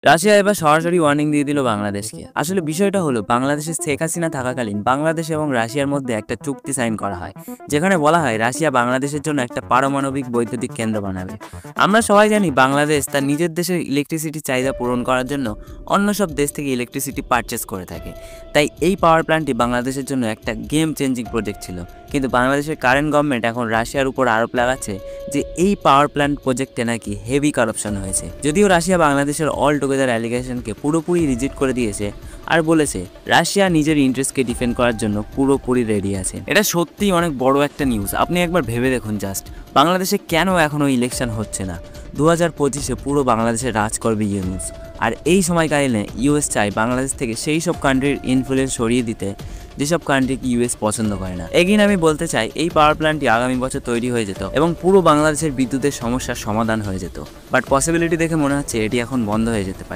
Russia এবার সরাসরি warning দিয়ে দিল বাংলাদেশকে। আসলে বিষয়টা হলো, বাংলাদেশের শেখ হাসিনা থাকাকালীন বাংলাদেশ এবং রাশিয়ার মধ্যে একটা চুক্তি সাইন করা হয়, যেখানে বলা হয় রাশিয়া বাংলাদেশের জন্য একটা পারমাণবিক বৈদ্যুতিক কেন্দ্র বানাবে। আমরা সবাই জানি বাংলাদেশ তার নিজের দেশের ইলেকট্রিসিটির চাহিদা পূরণ করার জন্য অন্য সব দেশ থেকে ইলেকট্রিসিটি পারচেস করে থাকে। তাই এই পাওয়ার প্ল্যান্টটি বাংলাদেশের জন্য একটা গেম চেঞ্জিং প্রজেক্ট ছিল। কিন্তু বাংলাদেশের কারেন্ট গভর্নমেন্ট এখন রাশিয়ার উপর আরোপ লাগাচ্ছে যে এই পাওয়ার প্ল্যান্ট প্রজেক্টে নাকি হেভি কারাপশন হয়েছে। যদিও রাশিয়া বাংলাদেশের অল টুগেদার অ্যালিগেশনকে পুরোপুরি রিজেক্ট করে দিয়েছে আর বলেছে রাশিয়া নিজের ইন্টারেস্টকে ডিফেন্ড করার জন্য পুরোপুরি রেডি আছে। এটা সত্যিই অনেক বড় একটা নিউজ। আপনি একবার ভেবে দেখুন জাস্ট, বাংলাদেশে কেন এখনও ইলেকশন হচ্ছে না? 2025-এ পুরো বাংলাদেশে রাজ করবে ইউনুস। আর এই সময়কালীনে ইউএস চায় বাংলাদেশ থেকে সেই সব কান্ট্রির ইনফ্লুয়েন্স সরিয়ে দিতে যেসব কান্ট্রিকে ইউএস পছন্দ করে না। এগেইন আমি বলতে চাই, এই পাওয়ার প্ল্যান্টটি আগামী বছর তৈরি হয়ে যেত এবং পুরো বাংলাদেশের বিদ্যুতের সমস্যার সমাধান হয়ে যেত। বাট পসিবিলিটি দেখে মনে হচ্ছে এটি এখন বন্ধ হয়ে যেতে পারে।